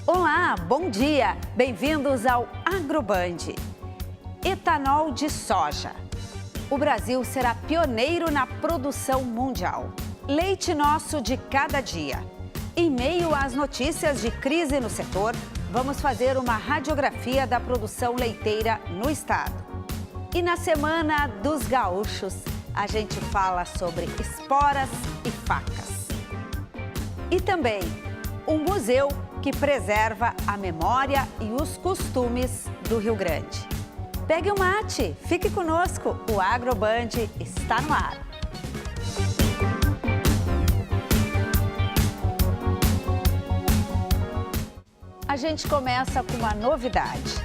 Olá, bom dia! Bem-vindos ao Agroband. Etanol de soja. O Brasil será pioneiro na produção mundial. Leite nosso de cada dia. Em meio às notícias de crise no setor, vamos fazer uma radiografia da produção leiteira no estado. E na Semana dos Gaúchos, a gente fala sobre esporas e facas. E também um museu que preserva a memória e os costumes do Rio Grande. Pegue um mate, fique conosco, o Agroband está no ar. A gente começa com uma novidade.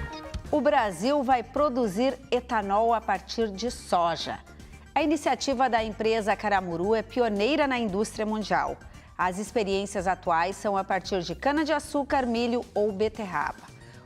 O Brasil vai produzir etanol a partir de soja. A iniciativa da empresa Caramuru é pioneira na indústria mundial. As experiências atuais são a partir de cana-de-açúcar, milho ou beterraba.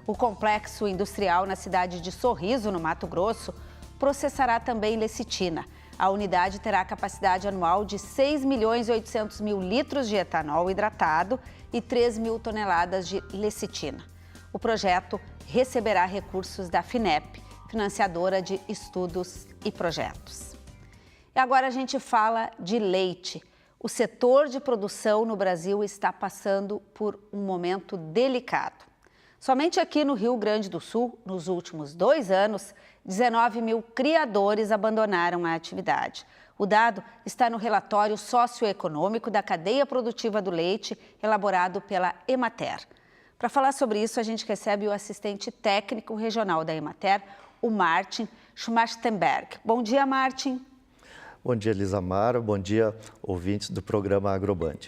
O complexo industrial na cidade de Sorriso, no Mato Grosso, processará também lecitina. A unidade terá capacidade anual de 6.800.000 litros de etanol hidratado e 3.000 toneladas de lecitina. O projeto receberá recursos da FINEP, financiadora de estudos e projetos. E agora a gente fala de leite. O setor de produção no Brasil está passando por um momento delicado. Somente aqui no Rio Grande do Sul, nos últimos 2 anos, 19 mil criadores abandonaram a atividade. O dado está no relatório socioeconômico da cadeia produtiva do leite, elaborado pela Emater. Para falar sobre isso, a gente recebe o assistente técnico regional da Emater, o Martin Schmachtenberg. Bom dia, Martin. Bom dia, Elisamara. Bom dia, ouvintes do programa Agroband.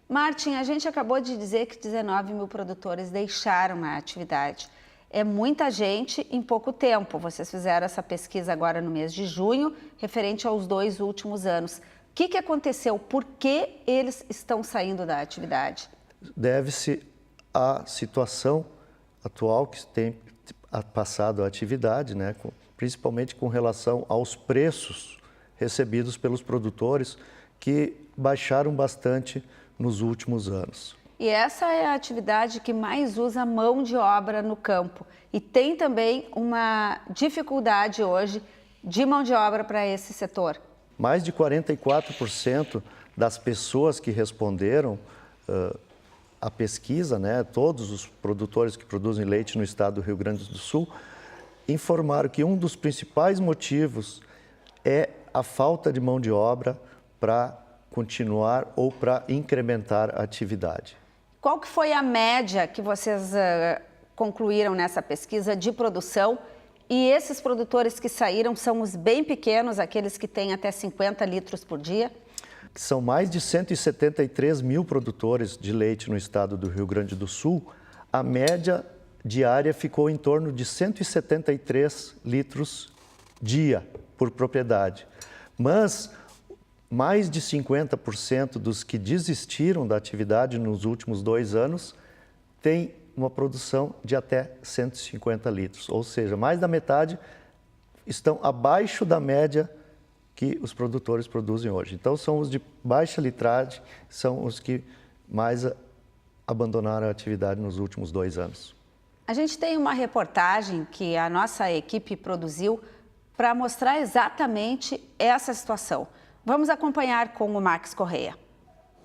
Martin, a gente acabou de dizer que 19 mil produtores deixaram a atividade. É muita gente em pouco tempo. Vocês fizeram essa pesquisa agora no mês de junho, referente aos 2 últimos anos. O que aconteceu? Por que eles estão saindo da atividade? Deve-se à situação atual que tem passado a atividade, né? Principalmente com relação aos preços recebidos pelos produtores, que baixaram bastante nos últimos anos. E essa é a atividade que mais usa mão de obra no campo. E tem também uma dificuldade hoje de mão de obra para esse setor. Mais de 44% das pessoas que responderam à pesquisa, né, todos os produtores que produzem leite no estado do Rio Grande do Sul, informaram que um dos principais motivos é a falta de mão de obra para continuar ou para incrementar a atividade. Qual que foi a média que vocês concluíram nessa pesquisa de produção? E esses produtores que saíram são os bem pequenos, aqueles que têm até 50 litros por dia? São mais de 173 mil produtores de leite no estado do Rio Grande do Sul. A média diária ficou em torno de 173 litros dia por propriedade. Mas mais de 50% dos que desistiram da atividade nos últimos 2 anos têm uma produção de até 150 litros. Ou seja, mais da metade estão abaixo da média que os produtores produzem hoje. Então, são os de baixa litragem, são os que mais abandonaram a atividade nos últimos 2 anos. A gente tem uma reportagem que a nossa equipe produziu para mostrar exatamente essa situação. Vamos acompanhar com o Max Correia.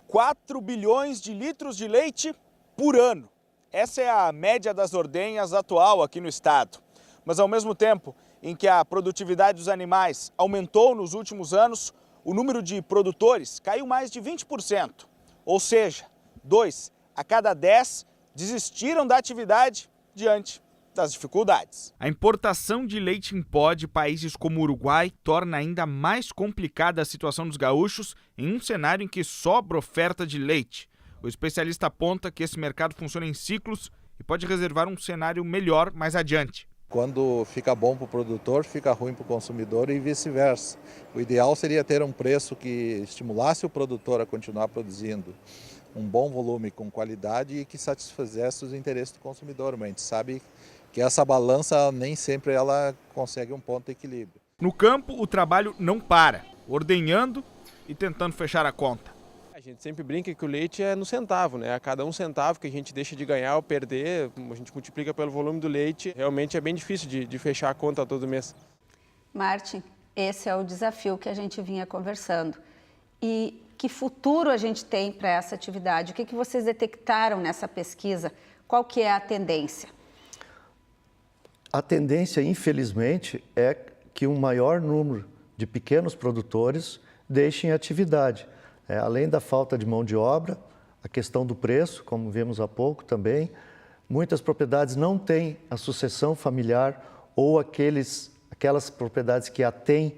4 bilhões de litros de leite por ano. Essa é a média das ordenhas atual aqui no estado. Mas ao mesmo tempo em que a produtividade dos animais aumentou nos últimos anos, o número de produtores caiu mais de 20%. Ou seja, 2 a cada 10 desistiram da atividade diante das dificuldades. A importação de leite em pó de países como o Uruguai torna ainda mais complicada a situação dos gaúchos em um cenário em que sobra oferta de leite. O especialista aponta que esse mercado funciona em ciclos e pode reservar um cenário melhor mais adiante. Quando fica bom para o produtor, fica ruim para o consumidor e vice-versa. O ideal seria ter um preço que estimulasse o produtor a continuar produzindo um bom volume com qualidade e que satisfizesse os interesses do consumidor. Mas a gente sabe que essa balança nem sempre ela consegue um ponto de equilíbrio. No campo, o trabalho não para, ordenhando e tentando fechar a conta. A gente sempre brinca que o leite é no centavo, né? A cada 1 centavo que a gente deixa de ganhar ou perder, a gente multiplica pelo volume do leite, realmente é bem difícil de fechar a conta todo mês. Martin, esse é o desafio que a gente vinha conversando. E que futuro a gente tem para essa atividade? O que vocês detectaram nessa pesquisa? Qual que é a tendência? A tendência, infelizmente, é que um maior número de pequenos produtores deixem a atividade. Além da falta de mão de obra, a questão do preço, como vimos há pouco também, muitas propriedades não têm a sucessão familiar ou aquelas propriedades que a têm,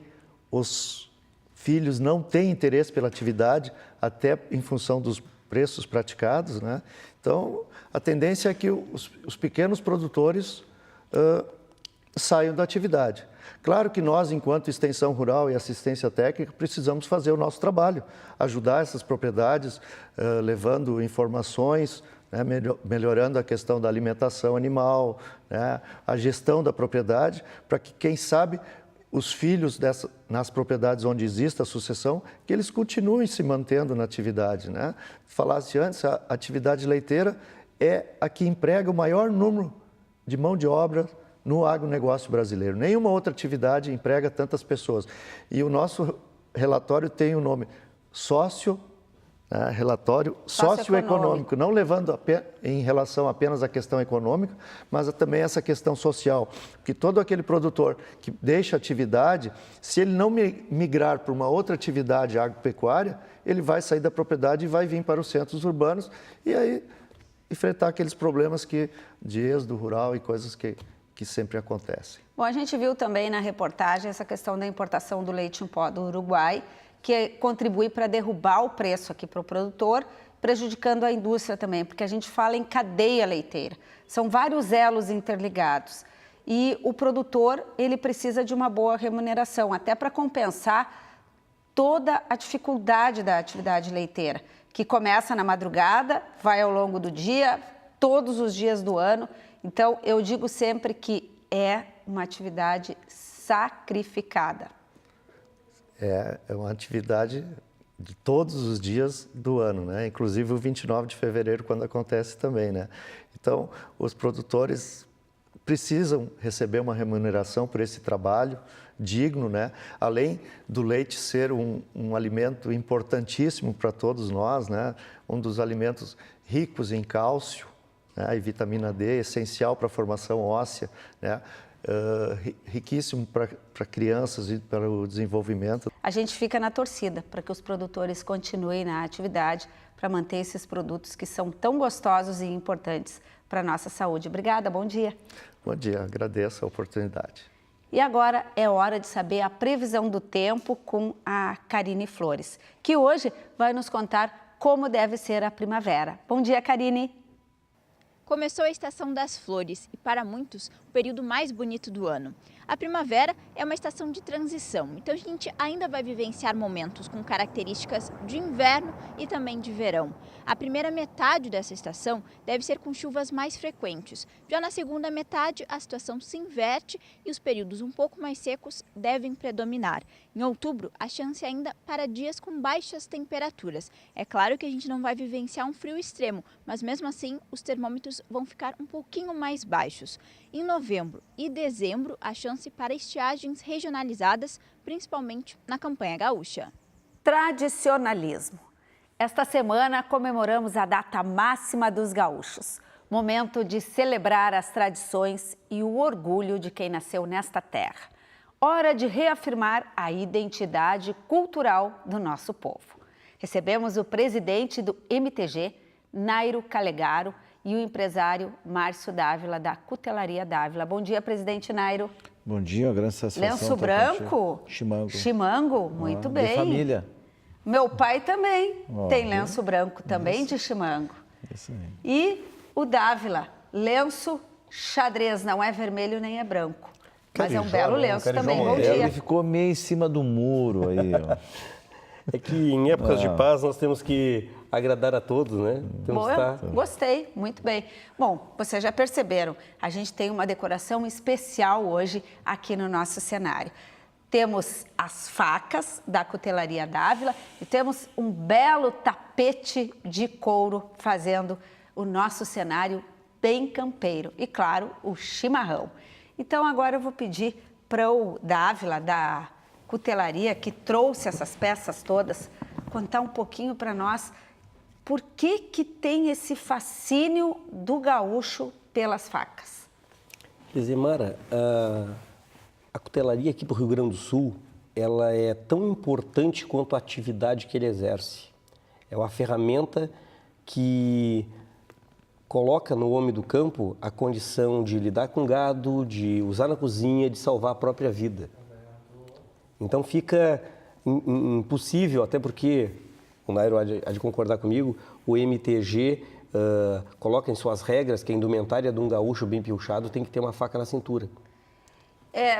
os filhos não têm interesse pela atividade, até em função dos preços praticados, né? Então, a tendência é que os pequenos produtores saiam da atividade. Claro que nós, enquanto extensão rural e assistência técnica, precisamos fazer o nosso trabalho, ajudar essas propriedades, levando informações, né, melhorando a questão da alimentação animal, né, a gestão da propriedade, para que, quem sabe, os filhos nas propriedades onde existe a sucessão, que eles continuem se mantendo na atividade, né? Falasse antes, a atividade leiteira é a que emprega o maior número de mão de obra no agronegócio brasileiro. Nenhuma outra atividade emprega tantas pessoas. E o nosso relatório tem o nome relatório socioeconômico, não levando em relação apenas à questão econômica, mas também essa questão social. Porque todo aquele produtor que deixa a atividade, se ele não migrar para uma outra atividade agropecuária, ele vai sair da propriedade e vai vir para os centros urbanos e aí enfrentar aqueles problemas de êxodo rural e coisas que sempre acontecem. Bom, a gente viu também na reportagem essa questão da importação do leite em pó do Uruguai, que contribui para derrubar o preço aqui para o produtor, prejudicando a indústria também, porque a gente fala em cadeia leiteira. São vários elos interligados. E o produtor, ele precisa de uma boa remuneração, até para compensar toda a dificuldade da atividade leiteira, que começa na madrugada, vai ao longo do dia, todos os dias do ano. Então, eu digo sempre que é uma atividade sacrificada. É uma atividade de todos os dias do ano, né? Inclusive o 29 de fevereiro, quando acontece também, né? Então, os produtores precisam receber uma remuneração por esse trabalho digno, né? Além do leite ser um alimento importantíssimo para todos nós, né? Um dos alimentos ricos em cálcio, né? E vitamina D, essencial para a formação óssea, né? Riquíssimo para crianças e para o desenvolvimento. A gente fica na torcida para que os produtores continuem na atividade para manter esses produtos que são tão gostosos e importantes para a nossa saúde. Obrigada, bom dia. Bom dia, agradeço a oportunidade. E agora é hora de saber a previsão do tempo com a Karine Flores, que hoje vai nos contar como deve ser a primavera. Bom dia, Karine. Começou a estação das flores e, para muitos, o período mais bonito do ano. A primavera é uma estação de transição, então a gente ainda vai vivenciar momentos com características de inverno e também de verão. A primeira metade dessa estação deve ser com chuvas mais frequentes. Já na segunda metade, a situação se inverte e os períodos um pouco mais secos devem predominar. Em outubro, a chance ainda para dias com baixas temperaturas. É claro que a gente não vai vivenciar um frio extremo, mas mesmo assim os termômetros vão ficar um pouquinho mais baixos. Em novembro e dezembro, a chance para estiagens regionalizadas, principalmente na campanha gaúcha. Tradicionalismo. Esta semana comemoramos a data máxima dos gaúchos. Momento de celebrar as tradições e o orgulho de quem nasceu nesta terra. Hora de reafirmar a identidade cultural do nosso povo. Recebemos o presidente do MTG, Nairo Calegaro, e o empresário Márcio Dávila, da Cutelaria Dávila. Bom dia, presidente Nairo. Bom dia, uma grande satisfação. Lenço branco? Chimango. Chimango, muito bem. De família. Meu pai também tem lenço branco, também de chimango. Isso aí. E o Dávila, lenço xadrez, não é vermelho nem é branco. Mas é um belo lenço também. Bom dia. Ele ficou meio em cima do muro aí, ó. É que em épocas de paz nós temos que agradar a todos, né? Bom, eu gostei, muito bem. Bom, vocês já perceberam, a gente tem uma decoração especial hoje aqui no nosso cenário. Temos as facas da Cutelaria Dávila e temos um belo tapete de couro fazendo o nosso cenário bem campeiro. E, claro, o chimarrão. Então, agora eu vou pedir para o Dávila, da Cutelaria, que trouxe essas peças todas, contar um pouquinho para nós por que tem esse fascínio do gaúcho pelas facas. Mara, a cutelaria aqui para o Rio Grande do Sul, ela é tão importante quanto a atividade que ele exerce. É uma ferramenta que coloca no homem do campo a condição de lidar com gado, de usar na cozinha, de salvar a própria vida. Então fica impossível, até porque, o Nairo há de concordar comigo, o MTG coloca em suas regras que a indumentária de um gaúcho bem piochado tem que ter uma faca na cintura.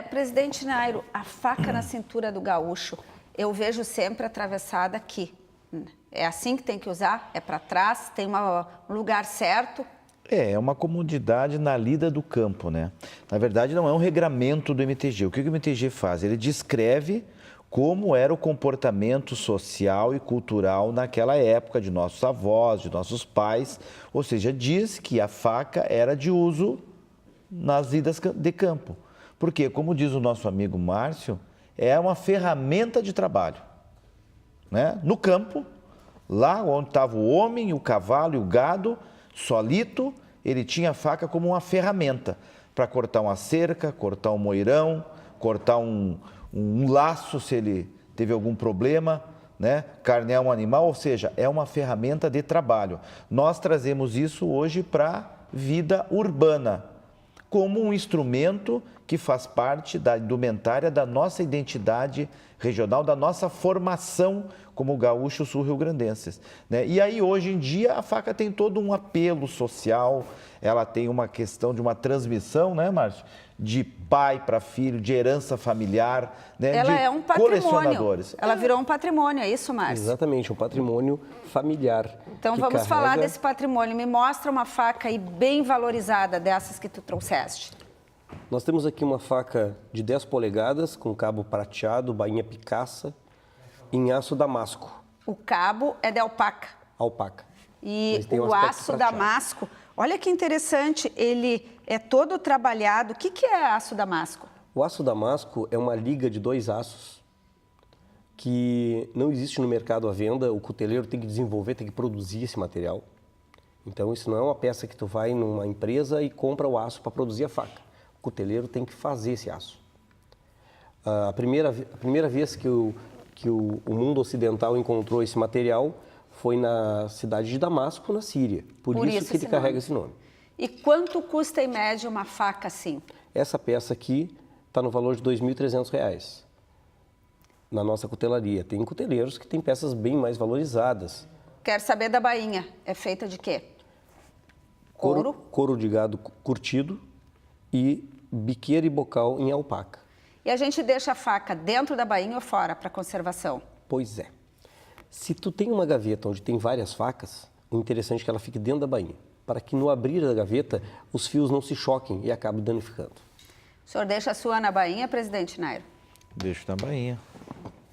Presidente Nairo, a faca na cintura do gaúcho, eu vejo sempre atravessada aqui. É assim que tem que usar? É para trás? Tem um lugar certo? É uma comodidade na lida do campo, né? Na verdade, não é um regramento do MTG. O que o MTG faz? Ele descreve como era o comportamento social e cultural naquela época de nossos avós, de nossos pais. Ou seja, diz que a faca era de uso nas lidas de campo. Porque, como diz o nosso amigo Márcio, é uma ferramenta de trabalho, né? No campo, lá onde estava o homem, o cavalo e o gado, solito, ele tinha a faca como uma ferramenta para cortar uma cerca, cortar um moirão, cortar um laço se ele teve algum problema, né? Carnear um animal, ou seja, é uma ferramenta de trabalho. Nós trazemos isso hoje para a vida urbana, como um instrumento que faz parte da indumentária da nossa identidade regional, da nossa formação como gaúchos sul-rio-grandenses, né? E aí, hoje em dia, a faca tem todo um apelo social, ela tem uma questão de uma transmissão, né, Márcio? De pai para filho, de herança familiar, né? Ela de é um patrimônio. Colecionadores. Ela virou um patrimônio, é isso, Márcio? Exatamente, um patrimônio familiar. Então vamos falar desse patrimônio. Me mostra uma faca aí bem valorizada dessas que tu trouxeste. Nós temos aqui uma faca de 10 polegadas, com cabo prateado, bainha picaça, em aço damasco. O cabo é de alpaca. Alpaca. E o aço damasco, olha que interessante, ele é todo trabalhado. O que é aço damasco? O aço damasco é uma liga de 2 aços que não existe no mercado à venda. O cuteleiro tem que desenvolver, tem que produzir esse material. Então, isso não é uma peça que tu vai numa empresa e compra o aço para produzir a faca. O cuteleiro tem que fazer esse aço. A primeira vez que o mundo ocidental encontrou esse material foi na cidade de Damasco, na Síria. Por isso que ele carrega esse nome. E quanto custa, em média, uma faca assim? Essa peça aqui está no valor de R$ 2.300 na nossa cutelaria. Tem cuteleiros que têm peças bem mais valorizadas. Quero saber da bainha. É feita de quê? Couro? Couro de gado curtido e biqueira e bocal em alpaca. E a gente deixa a faca dentro da bainha ou fora para conservação? Pois é. Se tu tem uma gaveta onde tem várias facas, o interessante é que ela fique dentro da bainha, para que no abrir da gaveta os fios não se choquem e acabem danificando. O senhor deixa a sua na bainha, presidente Nairo? Deixo na bainha.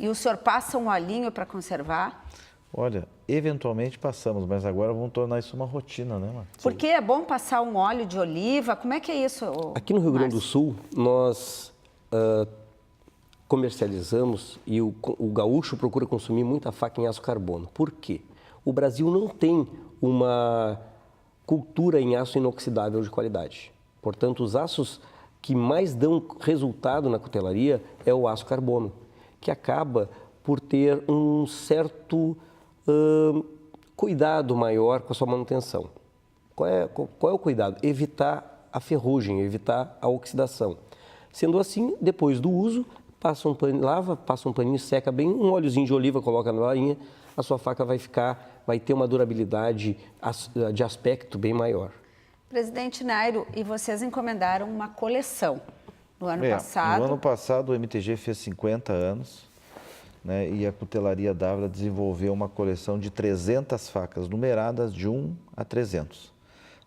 E o senhor passa um olhinho para conservar? Olha, eventualmente passamos, mas agora vamos tornar isso uma rotina, né, Márcio? Porque é bom passar um óleo de oliva? Como é que é isso, Aqui no Rio Grande do Sul, nós comercializamos e o gaúcho procura consumir muita faca em aço carbono. Por quê? O Brasil não tem uma cultura em aço inoxidável de qualidade. Portanto, os aços que mais dão resultado na cutelaria é o aço carbono, que acaba por ter um certo cuidado maior com a sua manutenção. Qual é o cuidado? Evitar a ferrugem, evitar a oxidação. Sendo assim, depois do uso, passa um paninho, seca bem, um óleozinho de oliva, coloca na bainha, a sua faca vai ter uma durabilidade de aspecto bem maior. Presidente Nairo, e vocês encomendaram uma coleção no ano passado? No ano passado o MTG fez 50 anos, né, e a Cutelaria Dávila desenvolveu uma coleção de 300 facas numeradas de 1 a 300.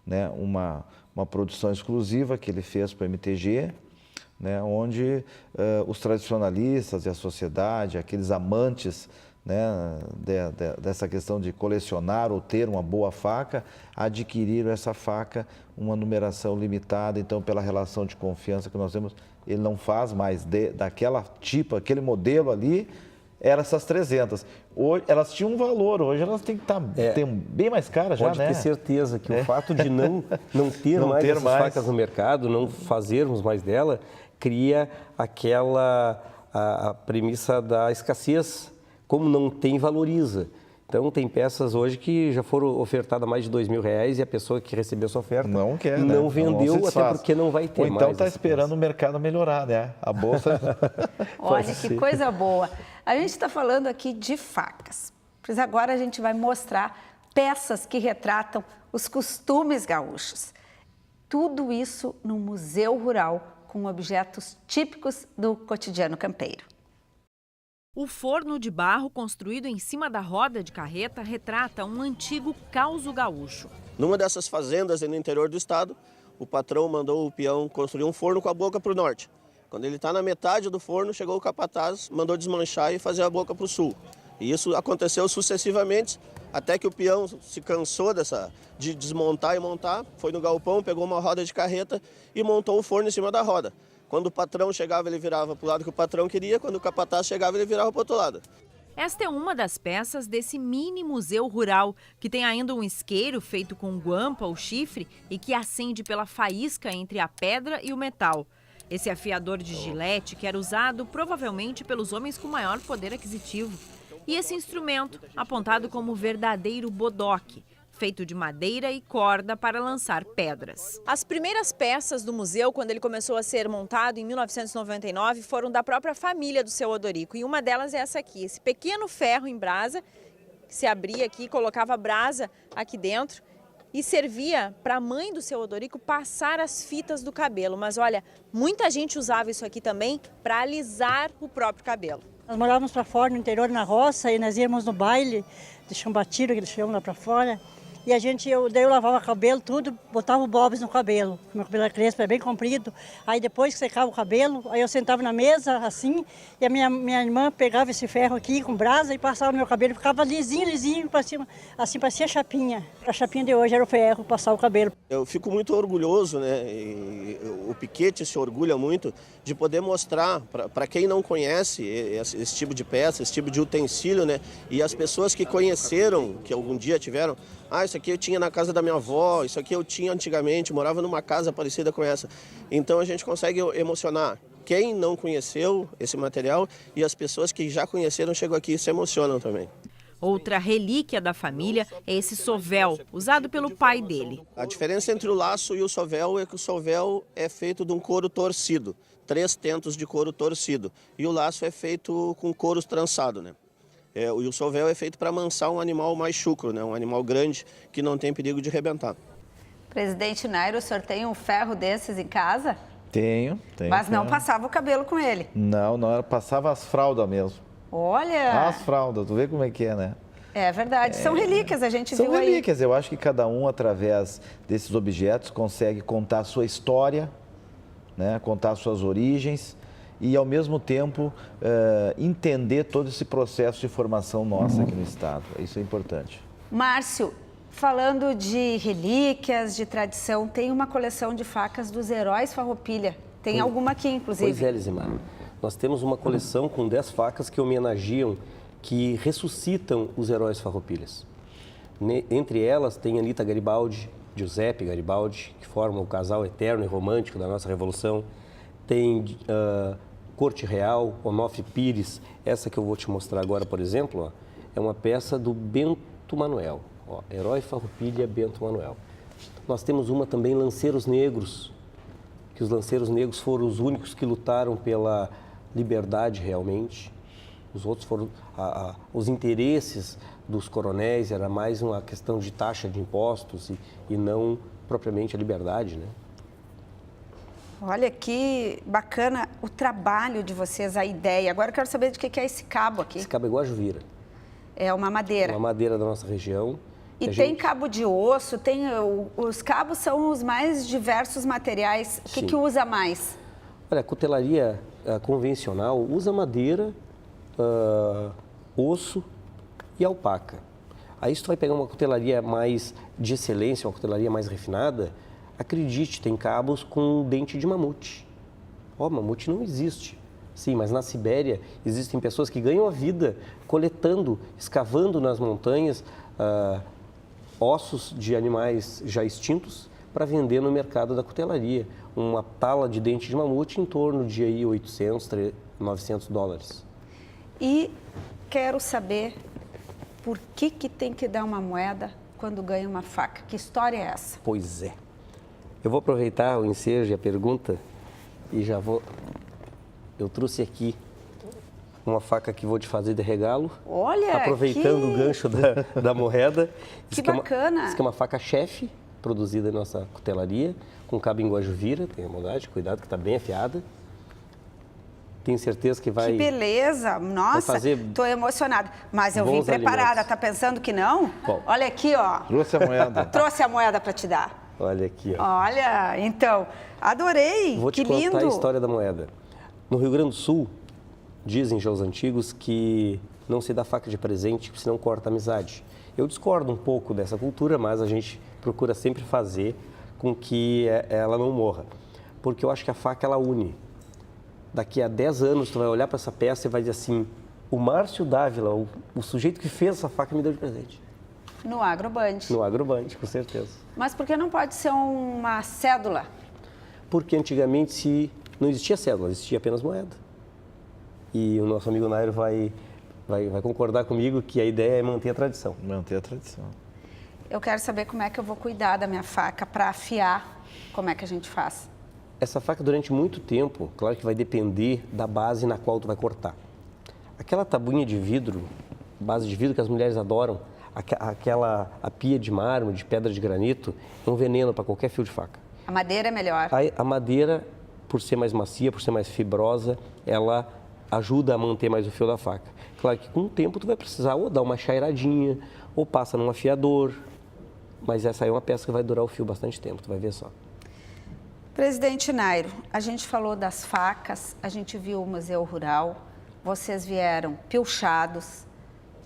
Né, uma produção exclusiva que ele fez para o MTG, né, onde os tradicionalistas e a sociedade, aqueles amantes, né, dessa questão de colecionar ou ter uma boa faca, adquiriram essa faca, uma numeração limitada. Então, pela relação de confiança que nós temos, ele não faz mais daquela tipo, aquele modelo ali, eram essas 300. Hoje, elas tinham um valor, hoje elas têm que estar bem mais caras já, né? Pode ter certeza que o fato de não ter mais essas facas no mercado, não fazermos mais dela, cria a premissa da escassez. Como não tem, valoriza. Então, tem peças hoje que já foram ofertadas mais de R$2.000 e a pessoa que recebeu essa oferta não quer, não né? vendeu, não até porque não vai ter mais. Ou então está esperando o mercado melhorar, né? A bolsa... Olha, que coisa boa. A gente está falando aqui de facas, pois agora a gente vai mostrar peças que retratam os costumes gaúchos. Tudo isso no Museu Rural, com objetos típicos do cotidiano campeiro. O forno de barro construído em cima da roda de carreta retrata um antigo causo gaúcho. Numa dessas fazendas no interior do estado, o patrão mandou o peão construir um forno com a boca para o norte. Quando ele está na metade do forno, chegou o capataz, mandou desmanchar e fazer a boca para o sul. E isso aconteceu sucessivamente, até que o peão se cansou de desmontar e montar, foi no galpão, pegou uma roda de carreta e montou o forno em cima da roda. Quando o patrão chegava, ele virava para o lado que o patrão queria. Quando o capataz chegava, ele virava para o outro lado. Esta é uma das peças desse mini museu rural, que tem ainda um isqueiro feito com guampa ou chifre e que acende pela faísca entre a pedra e o metal. Esse afiador de gilete que era usado provavelmente pelos homens com maior poder aquisitivo. E esse instrumento, apontado como verdadeiro bodoque, feito de madeira e corda para lançar pedras. As primeiras peças do museu, quando ele começou a ser montado em 1999, foram da própria família do seu Odorico. E uma delas é essa aqui, esse pequeno ferro em brasa, que se abria aqui, colocava brasa aqui dentro e servia para a mãe do seu Odorico passar as fitas do cabelo. Mas olha, muita gente usava isso aqui também para alisar o próprio cabelo. Nós morávamos para fora, no interior, na roça, e nós íamos no baile de chambatiro, que eles chamam lá para fora. E daí eu lavava o cabelo, tudo, botava o bobs no cabelo. Meu cabelo era crespo, é bem comprido. Aí depois que secava o cabelo, aí eu sentava na mesa, assim, e a minha irmã pegava esse ferro aqui com brasa e passava no meu cabelo. Ficava lisinho, para cima, assim, parecia chapinha. A chapinha de hoje era o ferro, passar o cabelo. Eu fico muito orgulhoso, né? E o Piquete se orgulha muito de poder mostrar para quem não conhece esse tipo de peça, esse tipo de utensílio, né? E as pessoas que conheceram, que algum dia tiveram, isso aqui eu tinha na casa da minha avó, isso aqui eu tinha antigamente, morava numa casa parecida com essa. Então a gente consegue emocionar quem não conheceu esse material e as pessoas que já conheceram chegam aqui e se emocionam também. Outra relíquia da família é esse sovel, usado pelo pai dele. A diferença entre o laço e o sovel é que o sovel é feito de um couro torcido, 3 tentos de couro torcido, e o laço é feito com couro trançado, né? E o sovel é feito para amansar um animal mais chucro, né? Um animal grande que não tem perigo de rebentar. Presidente Nairo, o senhor tem um ferro desses em casa? Tenho. Mas não passava o cabelo com ele? Não, passava as fraldas mesmo. Olha! As fraldas, tu vê como é que é, né? É verdade, são relíquias, a gente viu aí. São relíquias, eu acho que cada um, através desses objetos, consegue contar a sua história, né? Contar suas origens e, ao mesmo tempo, entender todo esse processo de formação nossa aqui no estado. Isso é importante. Márcio, falando de relíquias, de tradição, tem uma coleção de facas dos heróis Farroupilha. Tem alguma aqui, inclusive. Pois é, Lizimar. Nós temos uma coleção com 10 facas que homenageiam, que ressuscitam os heróis farroupilhas. Entre elas tem Anita Garibaldi, Giuseppe Garibaldi, que formam o casal eterno e romântico da nossa Revolução. Tem Corte Real, Onofre Pires. Essa que eu vou te mostrar agora, por exemplo, é uma peça do Bento Manuel. Herói Farroupilha, Bento Manuel. Nós temos uma também, Lanceiros Negros, que os Lanceiros Negros foram os únicos que lutaram pela liberdade realmente. Os outros foram, os interesses dos coronéis era mais uma questão de taxa de impostos e não propriamente a liberdade, né? Olha que bacana o trabalho de vocês, a ideia. Agora eu quero saber de que é esse cabo aqui. Esse cabo é guajuvira. É uma madeira. Uma madeira da nossa região. E tem cabo de osso, os cabos são os mais diversos materiais. O que usa mais? Olha, a cutelaria convencional usa madeira, osso e alpaca. Aí se tu vai pegar uma cutelaria mais de excelência, uma cutelaria mais refinada, acredite, tem cabos com dente de mamute. Mamute não existe. Sim, mas na Sibéria existem pessoas que ganham a vida coletando, escavando nas montanhas ossos de animais já extintos para vender no mercado da cutelaria. Uma tala de dente de mamute em torno de aí, 800, 900 dólares. E quero saber por que tem que dar uma moeda quando ganha uma faca. Que história é essa? Pois é. Eu vou aproveitar o ensejo e a pergunta e já vou... Eu trouxe aqui uma faca que vou te fazer de regalo. Olha, aproveitando o gancho da moeda. Que bacana. Isso aqui é uma faca chefe, produzida na nossa cutelaria, com cabo em guajuvira, tenha bondade, cuidado que está bem afiada. Tenho certeza que vai... Que beleza! Nossa, estou emocionada. Mas eu vim preparada, tá pensando que não? Bom, olha aqui, ó. Trouxe a moeda. Trouxe a moeda para te dar. Olha aqui, ó. Olha, então, adorei. Vou te contar a história da moeda. No Rio Grande do Sul, dizem já os antigos que não se dá faca de presente, senão corta a amizade. Eu discordo um pouco dessa cultura, mas a gente procura sempre fazer com que ela não morra. Porque eu acho que a faca, ela une. Daqui a 10 anos, tu vai olhar para essa peça e vai dizer assim, o Márcio Dávila, o sujeito que fez essa faca, me deu de presente. No Agroband. No Agroband, com certeza. Mas por que não pode ser uma cédula? Porque antigamente não existia cédula, existia apenas moeda. E o nosso amigo Nairo vai concordar comigo que a ideia é manter a tradição. Manter a tradição. Eu quero saber como é que eu vou cuidar da minha faca para afiar. Como é que a gente faz? Essa faca, durante muito tempo, claro que vai depender da base na qual tu vai cortar. Aquela tabuinha de vidro, base de vidro que as mulheres adoram, a pia de mármore, de pedra de granito, é um veneno para qualquer fio de faca. A madeira é melhor? A madeira, por ser mais macia, por ser mais fibrosa, ela ajuda a manter mais o fio da faca. Claro que com o tempo tu vai precisar ou dar uma chairadinha, ou passa num afiador, mas essa aí é uma peça que vai durar o fio bastante tempo, tu vai ver só. Presidente Nairo, a gente falou das facas, a gente viu o Museu Rural, vocês vieram pilchados,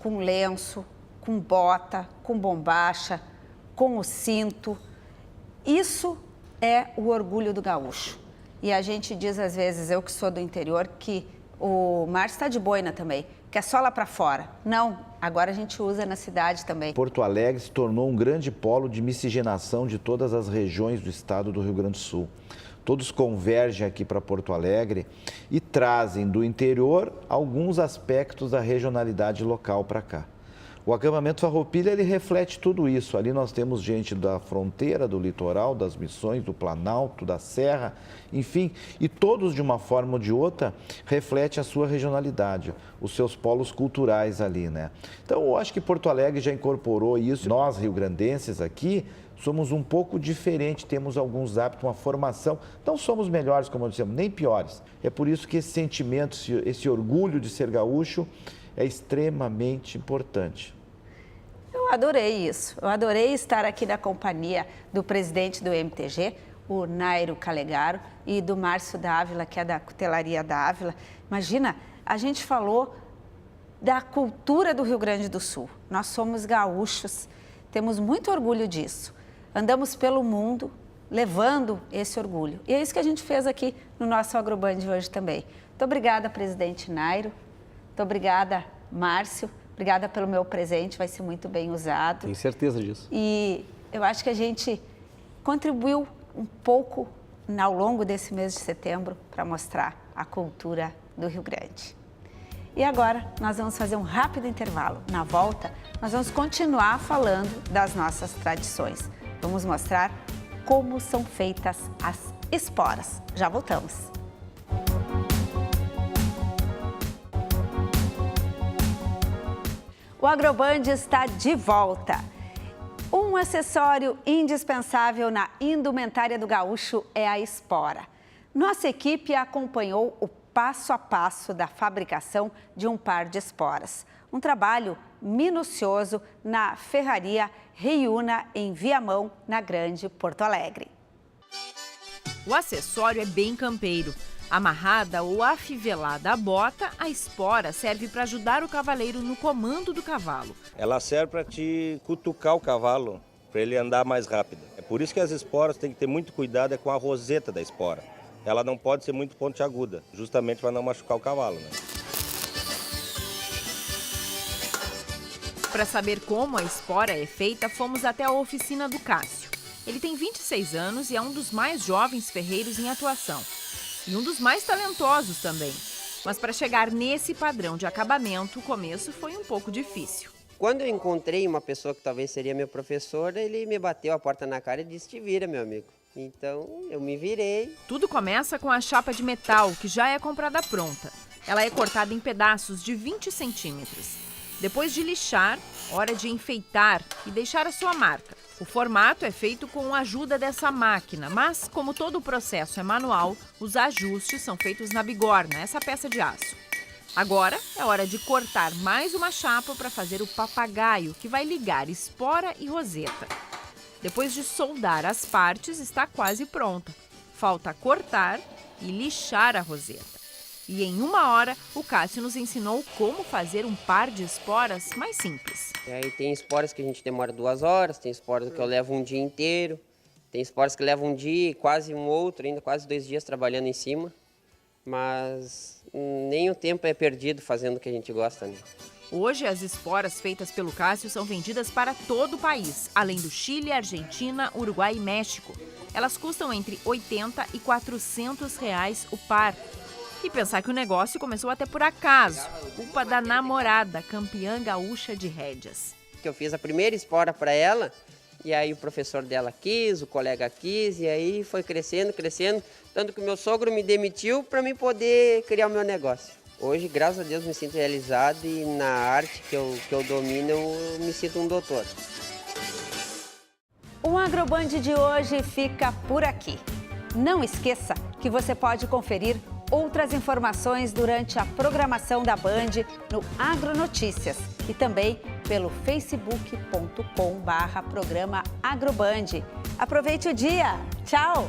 com lenço, com bota, com bombacha, com o cinto. Isso é o orgulho do gaúcho. E a gente diz às vezes, eu que sou do interior, que o Márcio está de boina também, que é só lá para fora. Não, agora a gente usa na cidade também. Porto Alegre se tornou um grande polo de miscigenação de todas as regiões do estado do Rio Grande do Sul. Todos convergem aqui para Porto Alegre e trazem do interior alguns aspectos da regionalidade local para cá. O acampamento Farroupilha, ele reflete tudo isso. Ali nós temos gente da fronteira, do litoral, das Missões, do Planalto, da Serra, enfim, e todos de uma forma ou de outra refletem a sua regionalidade, os seus polos culturais ali, né? Então, eu acho que Porto Alegre já incorporou isso. Nós, rio-grandenses aqui, somos um pouco diferentes, temos alguns hábitos, uma formação, não somos melhores, como dissemos, nem piores. É por isso que esse sentimento, esse orgulho de ser gaúcho é extremamente importante. Eu adorei isso, eu adorei estar aqui na companhia do presidente do MTG, o Nairo Calegaro, e do Márcio Dávila, que é da Cutelaria Dávila. Imagina, a gente falou da cultura do Rio Grande do Sul. Nós somos gaúchos, temos muito orgulho disso. Andamos pelo mundo levando esse orgulho. E é isso que a gente fez aqui no nosso Agroband de hoje também. Muito obrigada, presidente Nairo. Muito obrigada, Márcio. Obrigada pelo meu presente, vai ser muito bem usado. Tenho certeza disso. E eu acho que a gente contribuiu um pouco ao longo desse mês de setembro para mostrar a cultura do Rio Grande. E agora nós vamos fazer um rápido intervalo. Na volta, nós vamos continuar falando das nossas tradições. Vamos mostrar como são feitas as esporas. Já voltamos. O Agroband está de volta. Um acessório indispensável na indumentária do gaúcho é a espora. Nossa equipe acompanhou o passo a passo da fabricação de um par de esporas. Um trabalho minucioso na ferraria Reiúna, em Viamão, na Grande Porto Alegre. O acessório é bem campeiro. Amarrada ou afivelada à bota, a espora serve para ajudar o cavaleiro no comando do cavalo. Ela serve para te cutucar o cavalo, para ele andar mais rápido. É por isso que as esporas tem que ter muito cuidado com a roseta da espora. Ela não pode ser muito pontiaguda, justamente para não machucar o cavalo, né? Para saber como a espora é feita, fomos até a oficina do Cássio. Ele tem 26 anos e é um dos mais jovens ferreiros em atuação. E um dos mais talentosos também. Mas para chegar nesse padrão de acabamento, o começo foi um pouco difícil. Quando eu encontrei uma pessoa que talvez seria meu professor, ele me bateu a porta na cara e disse: "Te vira, meu amigo". Então eu me virei. Tudo começa com a chapa de metal, que já é comprada pronta. Ela é cortada em pedaços de 20 centímetros. Depois de lixar, hora de enfeitar e deixar a sua marca. O formato é feito com a ajuda dessa máquina, mas como todo o processo é manual, os ajustes são feitos na bigorna, essa peça de aço. Agora é hora de cortar mais uma chapa para fazer o papagaio, que vai ligar espora e roseta. Depois de soldar as partes, está quase pronta. Falta cortar e lixar a roseta. E em 1 hora, o Cássio nos ensinou como fazer um par de esporas mais simples. E aí tem esporas que a gente demora 2 horas, tem esporas que eu levo um dia inteiro, tem esporas que levam um dia e quase um outro, ainda quase 2 dias trabalhando em cima. Mas nem o tempo é perdido fazendo o que a gente gosta, né? Hoje, as esporas feitas pelo Cássio são vendidas para todo o país, além do Chile, Argentina, Uruguai e México. Elas custam entre R$80 e R$400 o par. E pensar que o negócio começou até por acaso, culpa da namorada, campeã gaúcha de rédeas. Eu fiz a primeira espora para ela, e aí o professor dela quis, o colega quis, e aí foi crescendo, tanto que o meu sogro me demitiu para mim poder criar o meu negócio. Hoje, graças a Deus, me sinto realizado e na arte que eu domino, eu me sinto um doutor. O Agroband de hoje fica por aqui. Não esqueça que você pode conferir outras informações durante a programação da Band no Agronotícias e também pelo facebook.com/programa Agroband. Aproveite o dia. Tchau!